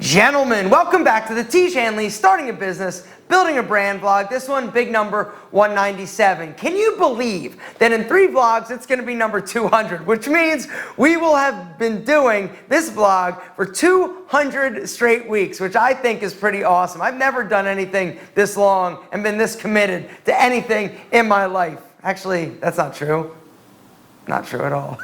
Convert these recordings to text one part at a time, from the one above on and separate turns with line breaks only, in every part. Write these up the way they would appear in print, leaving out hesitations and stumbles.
Gentlemen, welcome back to the Tiege Hanley Starting a Business, Building a Brand vlog. This one, big number 197. Can you believe that in 3 vlogs, it's going to be number 200, which means we will have been doing this vlog for 200 straight weeks, which I think is pretty awesome. I've never done anything this long and been this committed to anything in my life. Actually, that's not true. Not true at all.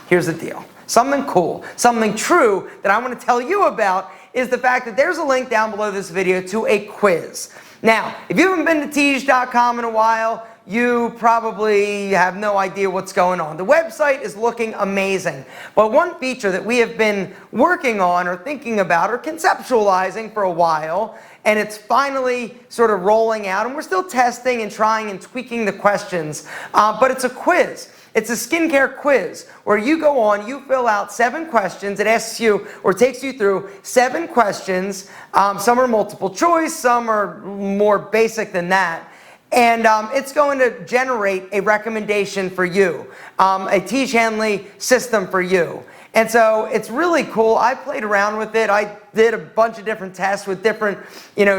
Here's the deal. Something cool, something true that I want to tell you about is the fact that there's a link down below this video to a quiz. Now, if you haven't been to Tiege.com in a while, you probably have no idea what's going on. The website is looking amazing, but one feature that we have been working on or thinking about or conceptualizing for a while, and it's finally sort of rolling out, and we're still testing and trying and tweaking the questions, but it's a quiz. It's a skincare quiz where you go on, you fill out 7 questions. It asks you or takes you through 7 questions. Some are multiple choice, some are more basic than that. And it's going to generate a recommendation for you, a Tiege Hanley system for you. And so it's really cool. I played around with it. I did a bunch of different tests with different,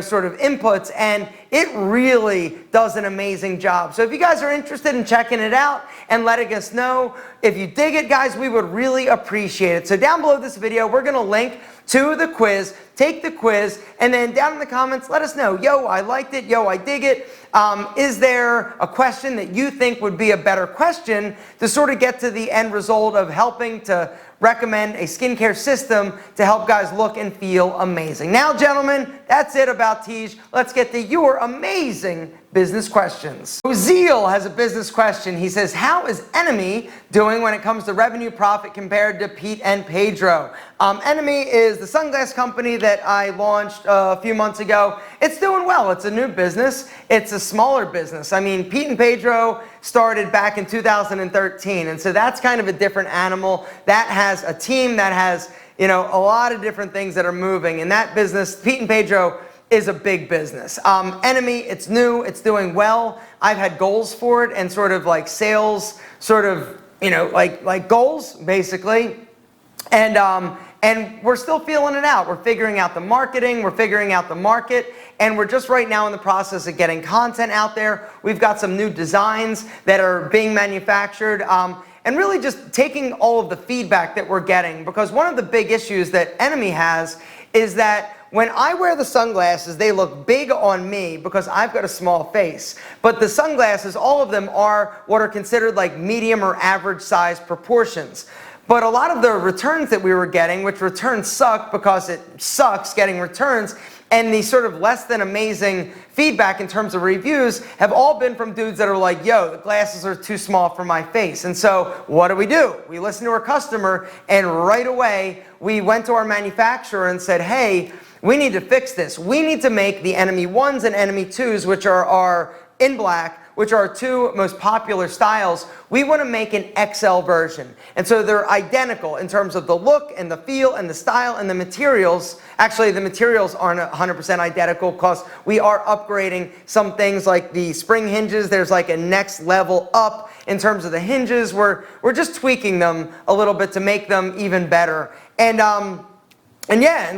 sort of inputs, and it really does an amazing job. So if you guys are interested in checking it out and letting us know, if you dig it, guys, we would really appreciate it. So down below this video, we're going to link to the quiz. Take the quiz, and then down in the comments, let us know, yo, I liked it, yo, I dig it. Is there a question that you think would be a better question to sort of get to the end result of helping to recommend a skincare system to help guys look and feel amazing? Now, gentlemen, that's it about Tiege. Let's get to your amazing business questions. Ozil has a business question. He says, how is Enemy doing when it comes to revenue profit compared to Pete and Pedro? Enemy is the sunglass company that I launched a few months ago. It's doing well. It's a new business. It's a smaller business. I mean, Pete and Pedro started back in 2013, and so that's kind of a different animal. That has a team that has, a lot of different things that are moving. In that business, Pete and Pedro is a big business. Enemy, it's new, it's doing well. I've had goals for it and sort of like sales, sort of, like goals, basically. And we're still feeling it out. We're figuring out the marketing, we're figuring out the market, and we're just right now in the process of getting content out there. We've got some new designs that are being manufactured, and really just taking all of the feedback that we're getting, because one of the big issues that Enemy has is that when I wear the sunglasses, they look big on me because I've got a small face. But the sunglasses, all of them are what are considered like medium or average size proportions. But a lot of the returns that we were getting, which returns suck because it sucks getting returns, and the sort of less than amazing feedback in terms of reviews have all been from dudes that are like, yo, the glasses are too small for my face. And so what do? We listened to our customer, and right away we went to our manufacturer and said, hey, we need to fix this. We need to make the Enemy 1s and Enemy 2s, which are our in black, which are our 2 most popular styles. We want to make an XL version. And so they're identical in terms of the look and the feel and the style and the materials. Actually, the materials aren't 100% identical because we are upgrading some things like the spring hinges. There's like a next level up in terms of the hinges. We're just tweaking them a little bit to make them even better. And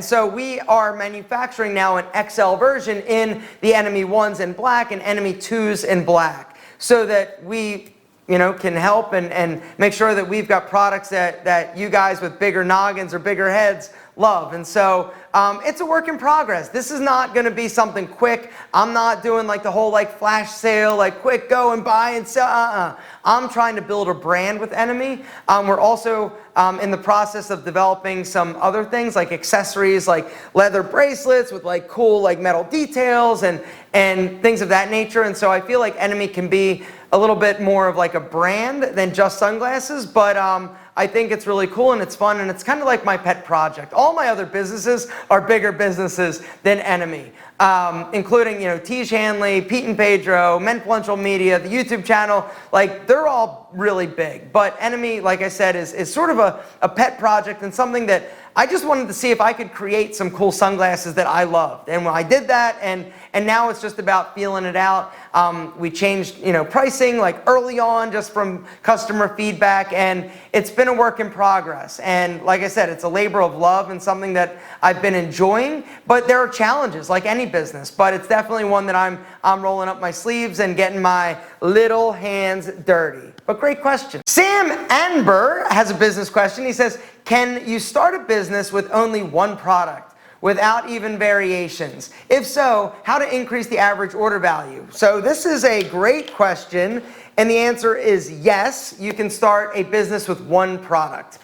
so we are manufacturing now an XL version in the Enemy 1s in black and Enemy 2s in black, so that we can help and make sure that we've got products that you guys with bigger noggins or bigger heads love. And so it's a work in progress. This is not going to be something quick. I'm not doing like the whole like flash sale, like quick go and buy and sell. I'm trying to build a brand with Enemy. We're also in the process of developing some other things like accessories, like leather bracelets with like cool like metal details and things of that nature. And so I feel like Enemy can be a little bit more of like a brand than just sunglasses, but I think it's really cool and it's fun, and it's kind of like my pet project. All my other businesses are bigger businesses than Enemy, including Tiege Hanley, Pete and Pedro, MENfluential Media, the YouTube channel. Like, they're all really big, but Enemy, like I said, is sort of a pet project and something that I just wanted to see if I could create some cool sunglasses that I loved. And when I did that, and now it's just about feeling it out. We changed, pricing like early on just from customer feedback, and it's been a work in progress. And like I said, it's a labor of love and something that I've been enjoying, but there are challenges like any business, but it's definitely one that I'm rolling up my sleeves and getting my little hands dirty. But great question. Sam Anber has a business question. He says, can you start a business with only one product without even variations? If so, how to increase the average order value? So this is a great question, and the answer is yes, you can start a business with one product.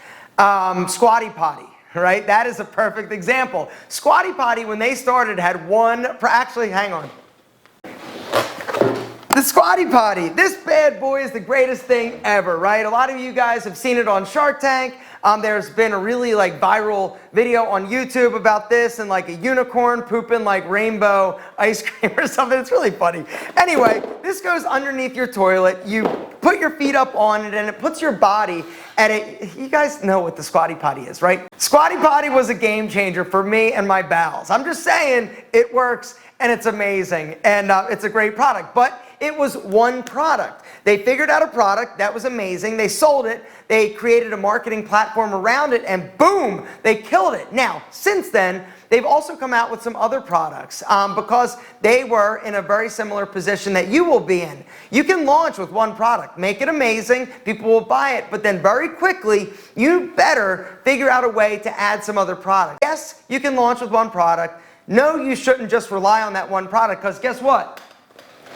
Squatty Potty, right? That is a perfect example. Squatty Potty, when they started, had actually, hang on. The Squatty Potty, this bad boy is the greatest thing ever, right? A lot of you guys have seen it on Shark Tank. There's been a really viral video on YouTube about this, and a unicorn pooping rainbow ice cream or something. It's really funny. Anyway, this goes underneath your toilet. You put your feet up on it, and it puts your body at you guys know what the Squatty Potty is, right? Squatty Potty was a game changer for me and my bowels. I'm just saying, it works, and it's amazing, and it's a great product. But it was one product. They figured out a product that was amazing. They sold it. They created a marketing platform around it, and boom, they killed it. Now, since then, they've also come out with some other products because they were in a very similar position that you will be in. You can launch with one product, make it amazing, people will buy it, but then very quickly, you better figure out a way to add some other product. Yes, you can launch with one product. No, you shouldn't just rely on that one product, because guess what?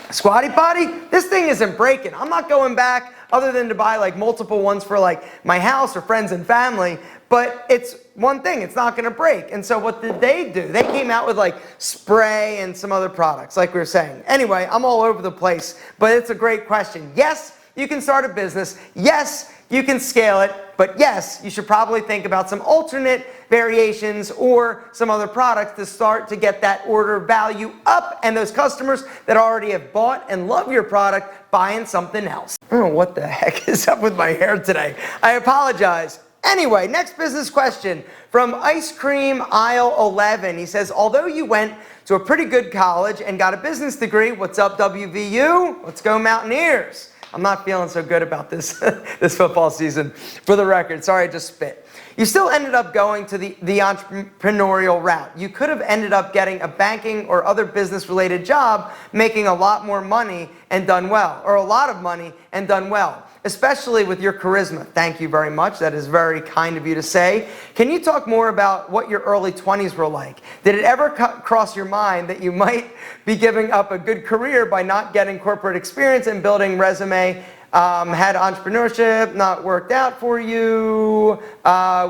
Squatty Potty, this thing isn't breaking. I'm not going back other than to buy multiple ones for my house or friends and family, but it's one thing, it's not gonna break. And so what did they do? They came out with spray and some other products, like we were saying. Anyway, I'm all over the place, but it's a great question. Yes, you can start a business. Yes, you can scale it, but yes, you should probably think about some alternate variations or some other products to start to get that order value up, and those customers that already have bought and love your product buying something else. I don't know what the heck is up with my hair today. I apologize. Anyway, next business question from Ice Cream Aisle 11. He says, although you went to a pretty good college and got a business degree, what's up WVU? Let's go Mountaineers. I'm not feeling so good about this this football season, for the record. Sorry, I just spit. You still ended up going to the entrepreneurial route. You could have ended up getting a banking or other business-related job, making a lot more money and done well, or a lot of money and done well, especially with your charisma. Thank you very much. That is very kind of you to say. Can you talk more about what your early 20s were like? Did it ever cross your mind that you might be giving up a good career by not getting corporate experience and building resume? Had entrepreneurship not worked out for you,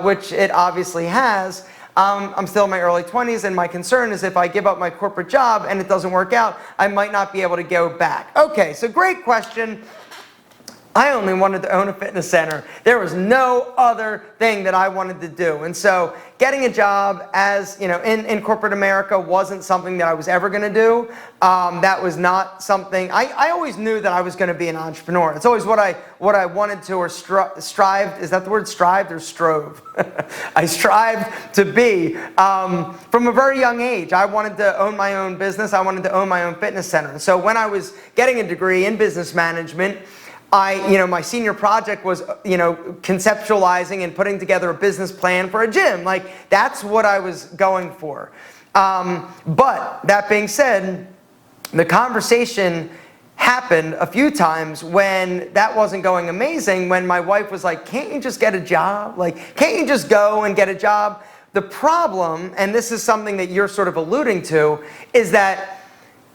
which it obviously has. I'm still in my early 20s, and my concern is if I give up my corporate job and it doesn't work out, I might not be able to go back. Okay, so great question. I only wanted to own a fitness center. There was no other thing that I wanted to do. And so getting a job as, in corporate America wasn't something that I was ever going to do. That was not something, I always knew that I was going to be an entrepreneur. It's always what I wanted to, or strived, is that the word strived or strove? I strived to be. From a very young age, I wanted to own my own business. I wanted to own my own fitness center. And so when I was getting a degree in business management, my senior project was, conceptualizing and putting together a business plan for a gym. That's what I was going for. But that being said, the conversation happened a few times when that wasn't going amazing, when my wife was like, can't you just get a job? Can't you just go and get a job? The problem, and this is something that you're sort of alluding to, is that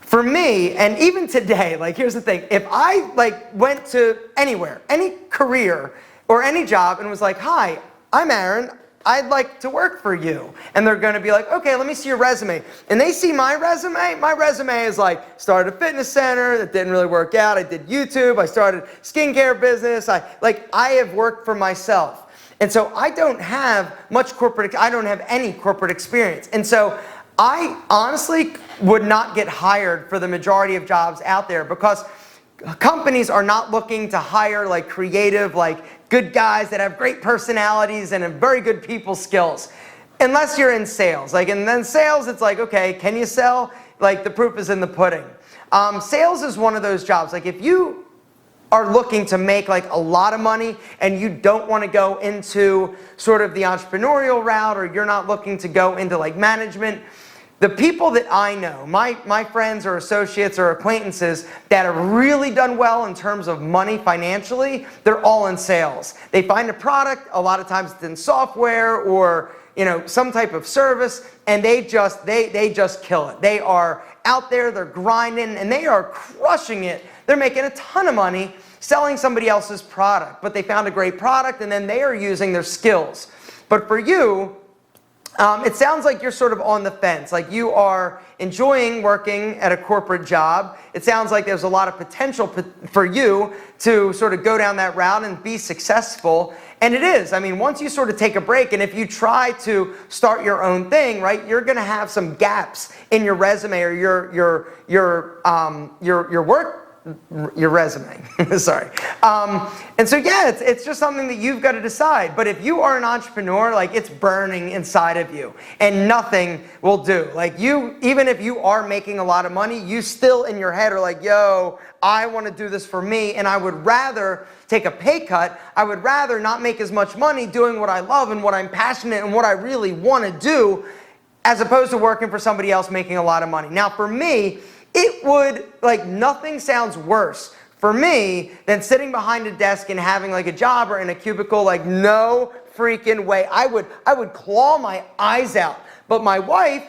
for me, and even today, here's the thing, if I went to anywhere, any career or any job and was like, hi, I'm Aaron, I'd like to work for you. And they're gonna be like, okay, let me see your resume. And they see my resume is started a fitness center, that didn't really work out, I did YouTube, I started skincare business, I have worked for myself. And so I don't have any corporate experience. And so I honestly would not get hired for the majority of jobs out there, because companies are not looking to hire creative, good guys that have great personalities and have very good people skills, unless you're in sales. And then sales, it's okay, can you sell? The proof is in the pudding. Sales is one of those jobs. Like if you are looking to make like a lot of money and you don't want to go into sort of the entrepreneurial route, or you're not looking to go into like management, the people that I know, my friends or associates or acquaintances that have really done well in terms of money financially, they're all in sales. They find a product, a lot of times it's in software or some type of service, and they just kill it. They are out there, they're grinding, and they are crushing it. They're making a ton of money selling somebody else's product, but they found a great product and then they are using their skills. But for you, it sounds like you're sort of on the fence. Like you are enjoying working at a corporate job. It sounds like there's a lot of potential for you to sort of go down that route and be successful. And it is. I mean, once you sort of take a break, and if you try to start your own thing, right, you're going to have some gaps in your resume or your work. Your resume, sorry. And so yeah, it's just something that you've got to decide. But if you are an entrepreneur, like it's burning inside of you and nothing will do. Like even if you are making a lot of money, you still in your head are like, yo, I want to do this for me, and I would rather take a pay cut. I would rather not make as much money doing what I love and what I'm passionate and what I really want to do, as opposed to working for somebody else making a lot of money. Now for me, it would, like, nothing sounds worse for me than sitting behind a desk and having like a job or in a cubicle. Like, no freaking way. I would claw my eyes out. But my wife,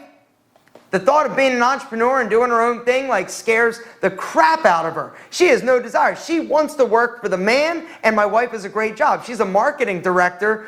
the thought of being an entrepreneur and doing her own thing like scares the crap out of her. She has no desire. She wants to work for the man, and my wife has a great job. She's a marketing director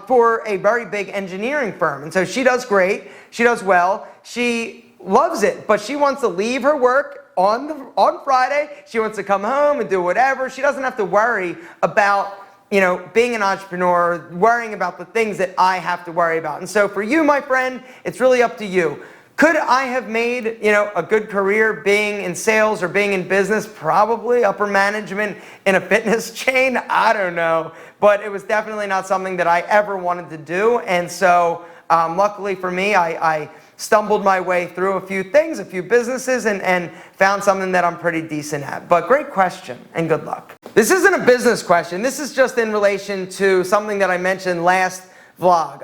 for a very big engineering firm. And so she does great. She does well. She loves it, but she wants to leave her work on Friday. She wants to come home and do whatever. She doesn't have to worry about being an entrepreneur, worrying about the things that I have to worry about. And so for you, my friend, it's really up to you. Could I have made a good career being in sales or being in business? Probably. Upper management in a fitness chain? I don't know. But it was definitely not something that I ever wanted to do. And so luckily for me, I stumbled my way through a few things, a few businesses, and found something that I'm pretty decent at. But great question, and good luck. This isn't a business question. This is just in relation to something that I mentioned last vlog.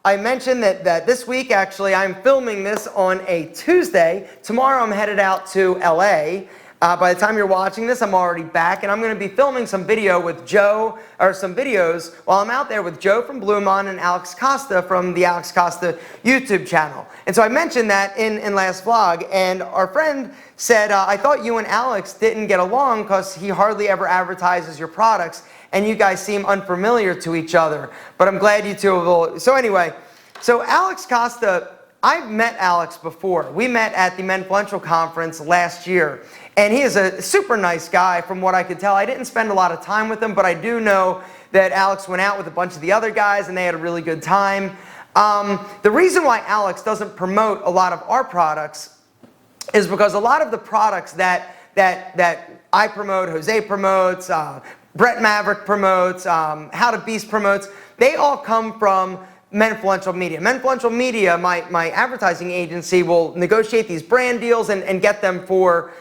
I mentioned that this week, actually, I'm filming this on a Tuesday. Tomorrow, I'm headed out to LA. By the time you're watching this, I'm already back, and I'm going to be filming some video with Joe, or some videos while I'm out there with Joe from Bluemon and Alex Costa from the Alex Costa YouTube channel. And so I mentioned that in last vlog, and our friend said, I thought you and Alex didn't get along because he hardly ever advertises your products, and you guys seem unfamiliar to each other. But I'm glad you two will. So anyway, so Alex Costa, I've met Alex before. We met at the MENfluential conference last year. And he is a super nice guy from what I could tell. I didn't spend a lot of time with him, but I do know that Alex went out with a bunch of the other guys and they had a really good time. The reason why Alex doesn't promote a lot of our products is because a lot of the products that I promote, Jose promotes, Brett Maverick promotes, How to Beast promotes, they all come from MENfluential Media. MENfluential Media, my advertising agency, will negotiate these brand deals and get them for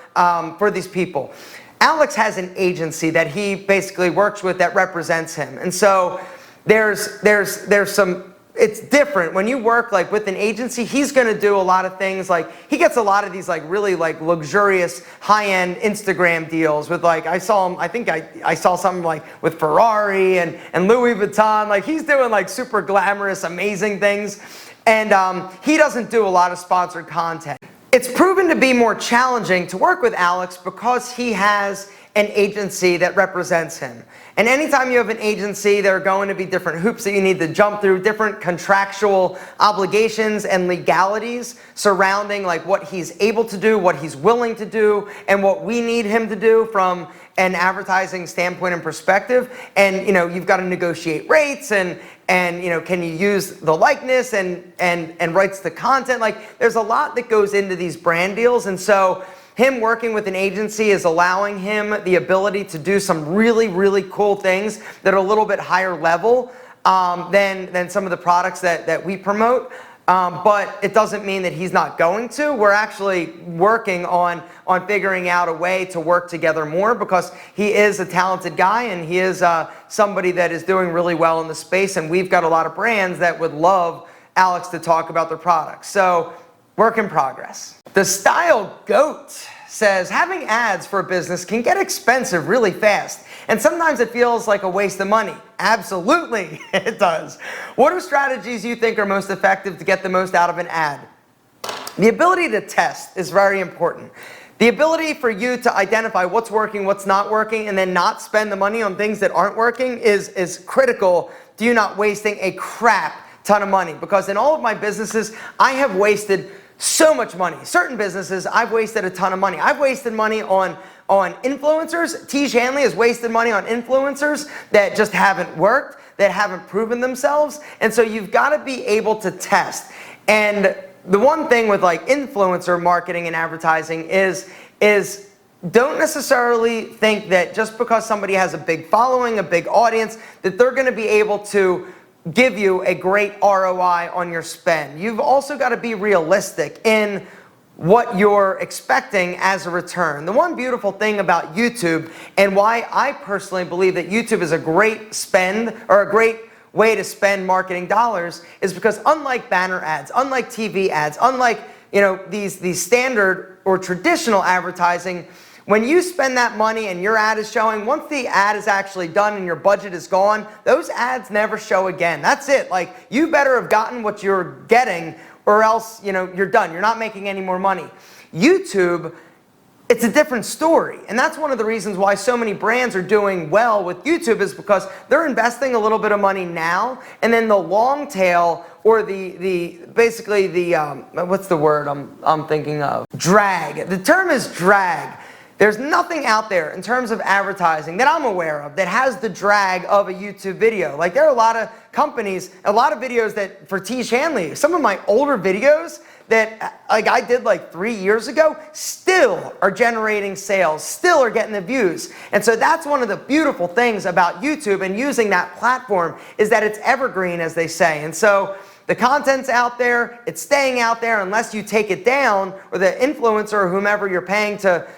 these people. Alex has an agency that he basically works with that represents him. And so there's some, it's different. When you work like with an agency, he's going to do a lot of things. Like he gets a lot of these like really like luxurious high-end Instagram deals with like, I saw him, I think I saw something like with Ferrari and Louis Vuitton. Like he's doing like super glamorous, amazing things. And he doesn't do a lot of sponsored content. It's proven to be more challenging to work with Alex because he has an agency that represents him. And anytime you have an agency, there are going to be different hoops that you need to jump through, different contractual obligations and legalities surrounding like what he's able to do, what he's willing to do, and what we need him to do from an advertising standpoint and perspective. And you've got to negotiate rates and can you use the likeness and rights to content. Like there's a lot that goes into these brand deals. And so him working with an agency is allowing him the ability to do some really, really cool things that are a little bit higher level than some of the products that we promote. but it doesn't mean that he's not going to. We're actually working on figuring out a way to work together more, because he is a talented guy and he is somebody that is doing really well in the space, and we've got a lot of brands that would love Alex to talk about their products. So, work in progress. The Style Goat says, having ads for a business can get expensive really fast, and sometimes it feels like a waste of money. Absolutely, it does. What are strategies you think are most effective to get the most out of an ad? The ability to test is very important. The ability for you to identify what's working, what's not working, and then not spend the money on things that aren't working is critical to you not wasting a crap ton of money. Because in all of my businesses, I have wasted so much money. Certain businesses, I've wasted a ton of money. I've wasted money on influencers. Tiege Hanley has wasted money on influencers that just haven't worked, that haven't proven themselves. And so you've got to be able to test. And the one thing with like influencer marketing and advertising is don't necessarily think that just because somebody has a big following, a big audience, that they're going to be able to give you a great ROI on your spend. You've also got to be realistic in what you're expecting as a return. The one beautiful thing about YouTube, and why I personally believe that YouTube is a great spend, or a great way to spend marketing dollars, is because unlike banner ads, unlike TV ads, unlike these standard or traditional advertising, when you spend that money and your ad is showing, once the ad is actually done and your budget is gone, those ads never show again. That's it. Like, you better have gotten what you're getting, or else, you're done. You're not making any more money. YouTube, it's a different story. And that's one of the reasons why so many brands are doing well with YouTube, is because they're investing a little bit of money now, and then the long tail, or basically the what's the word I'm thinking of? Drag. The term is drag. There's nothing out there in terms of advertising that I'm aware of that has the drag of a YouTube video. Like, there are a lot of companies, a lot of videos that, for Tiege Hanley, some of my older videos that I did 3 years ago, still are generating sales, still are getting the views. And so that's one of the beautiful things about YouTube and using that platform, is that it's evergreen, as they say. And so the content's out there, it's staying out there unless you take it down, or the influencer or whomever you're paying to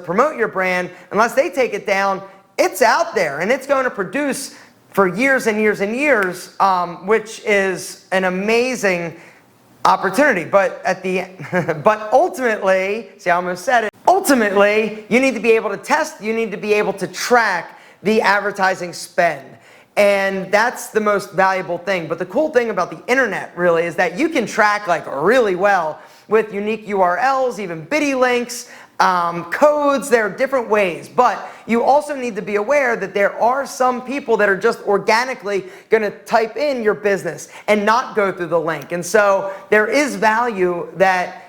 promote your brand, unless they take it down, it's out there and it's going to produce for years and years and years, which is an amazing opportunity. But but ultimately, see, I almost said it. Ultimately, you need to be able to test. You need to be able to track the advertising spend. And that's the most valuable thing. But the cool thing about the internet really is that you can track really well with unique URLs, even biddy links, codes. There are different ways, but you also need to be aware that there are some people that are just organically going to type in your business and not go through the link. And so there is value that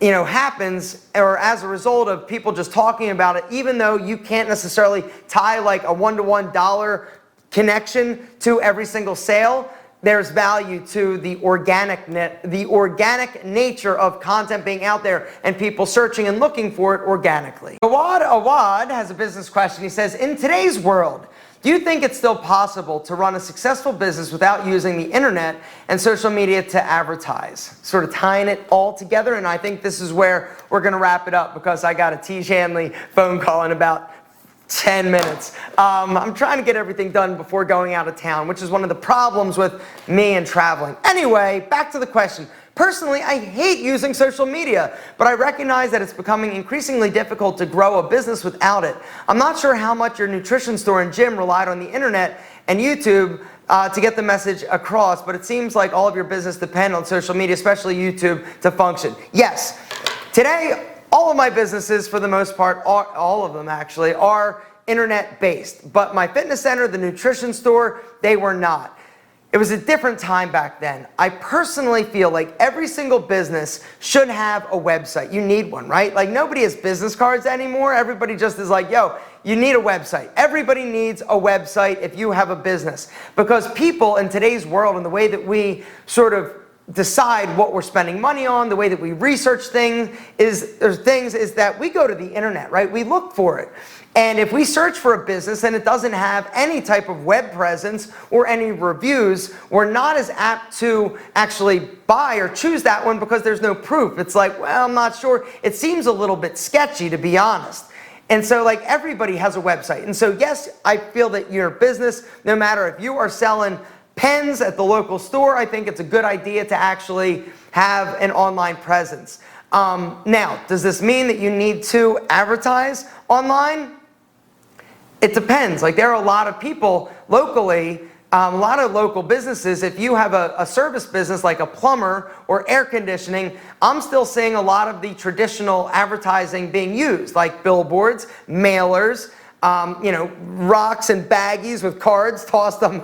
happens, or as a result of people just talking about it, even though you can't necessarily tie a one-to-one dollar connection to every single sale. There's value to the organic nature of content being out there and people searching and looking for it organically. Awad has a business question. He says, in today's world, do you think it's still possible to run a successful business without using the internet and social media to advertise? Sort of tying it all together, and I think this is where we're going to wrap it up, because I got a Tiege Hanley phone call in about 10 minutes. I'm trying to get everything done before going out of town, which is one of the problems with me and traveling. Anyway, back to the question. Personally, I hate using social media, but I recognize that it's becoming increasingly difficult to grow a business without it. I'm not sure how much your nutrition store and gym relied on the internet and YouTube to get the message across, but it seems like all of your business depend on social media, especially YouTube, to function. Yes, today, all of my businesses, for the most part, all of them actually, are internet-based. But my fitness center, the nutrition store, they were not. It was a different time back then. I personally feel like every single business should have a website. You need one, right? Nobody has business cards anymore. Everybody just is like, yo, you need a website. Everybody needs a website if you have a business. Because people in today's world, and the way that we sort of decide what we're spending money on, the way that we research things is that we go to the internet, right? We look for it. And if we search for a business and it doesn't have any type of web presence or any reviews, we're not as apt to actually buy or choose that one because there's no proof. It's like, well, I'm not sure. It seems a little bit sketchy, to be honest. And so like everybody has a website. And so yes, I feel that your business, no matter if you are selling pens at the local store, I think it's a good idea to actually have an online presence. Now, does this mean that you need to advertise online? It depends. Like there are a lot of people locally, a lot of local businesses, if you have a service business like a plumber or air conditioning, I'm still seeing a lot of the traditional advertising being used, like billboards, mailers, you know, rocks and baggies with cards tossed on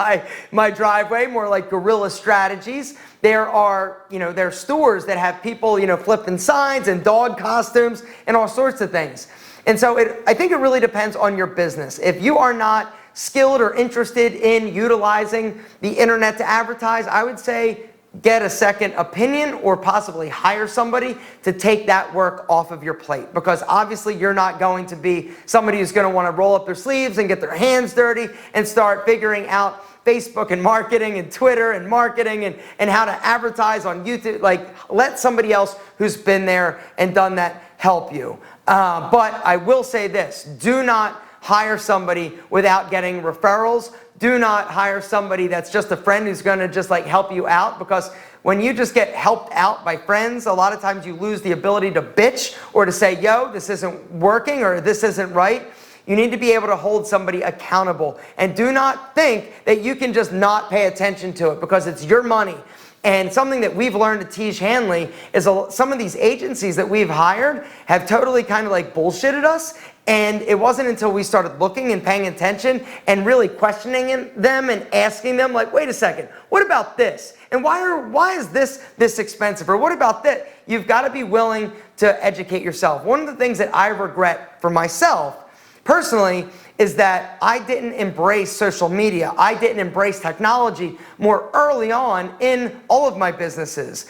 my driveway, more like guerrilla strategies. There are, you know, there are stores that have people, you know, flipping signs and dog costumes and all sorts of things. And so I think it really depends on your business. If you are not skilled or interested in utilizing the internet to advertise, I would say get a second opinion or possibly hire somebody to take that work off of your plate, because obviously you're not going to be somebody who's going to want to roll up their sleeves and get their hands dirty and start figuring out Facebook and marketing and Twitter and marketing and how to advertise on YouTube. Like, let somebody else who's been there and done that help you. But I will say this, do not hire somebody without getting referrals. Do not hire somebody that's just a friend who's going to just like help you out, because when you just get helped out by friends, a lot of times you lose the ability to bitch or to say, yo, this isn't working or this isn't right. You need to be able to hold somebody accountable, and do not think that you can just not pay attention to it because it's your money. And something that we've learned at Tiege Hanley is some of these agencies that we've hired have totally kind of like bullshitted us. And it wasn't until we started looking and paying attention and really questioning them and asking them, like, wait a second, what about this? And why is this expensive? Or what about that? You've got to be willing to educate yourself. One of the things that I regret for myself personally is that I didn't embrace social media. I didn't embrace technology more early on in all of my businesses.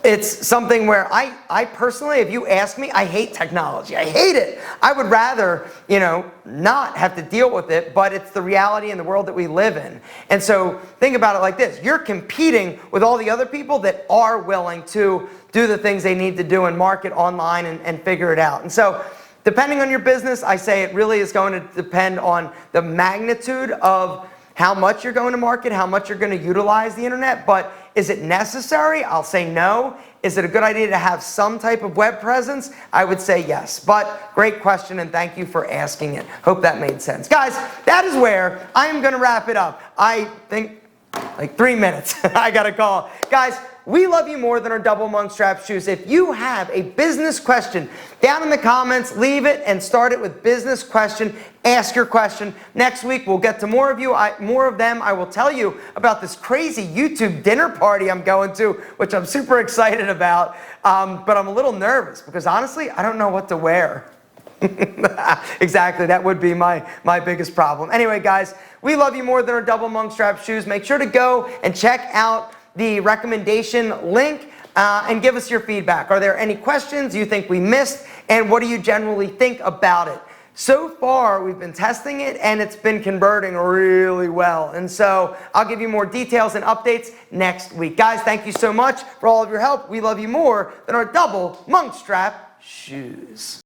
It's something where I personally, if you ask me, I hate technology. I hate it. I would rather, you know, not have to deal with it, but it's the reality in the world that we live in. And so think about it like this. You're competing with all the other people that are willing to do the things they need to do and market online and figure it out. And so depending on your business, I say it really is going to depend on the magnitude of how much you're going to market, how much you're going to utilize the internet. But is it necessary? I'll say no. Is it a good idea to have some type of web presence? I would say yes. But great question, and thank you for asking it. Hope that made sense. Guys, that is where I am going to wrap it up. I think like 3 minutes. I got to call. Guys, we love you more than our double monk strap shoes. If you have a business question, down in the comments, leave it and start it with business question. Ask your question. Next week, we'll get to more of you. More of them. I will tell you about this crazy YouTube dinner party I'm going to, which I'm super excited about. But I'm a little nervous because honestly, I don't know what to wear. Exactly, that would be my biggest problem. Anyway, guys, we love you more than our double monk strap shoes. Make sure to go and check out the recommendation link and give us your feedback. Are there any questions you think we missed, and what do you generally think about it? So far, we've been testing it and it's been converting really well. And so I'll give you more details and updates next week. Guys, thank you so much for all of your help. We love you more than our double monk strap shoes.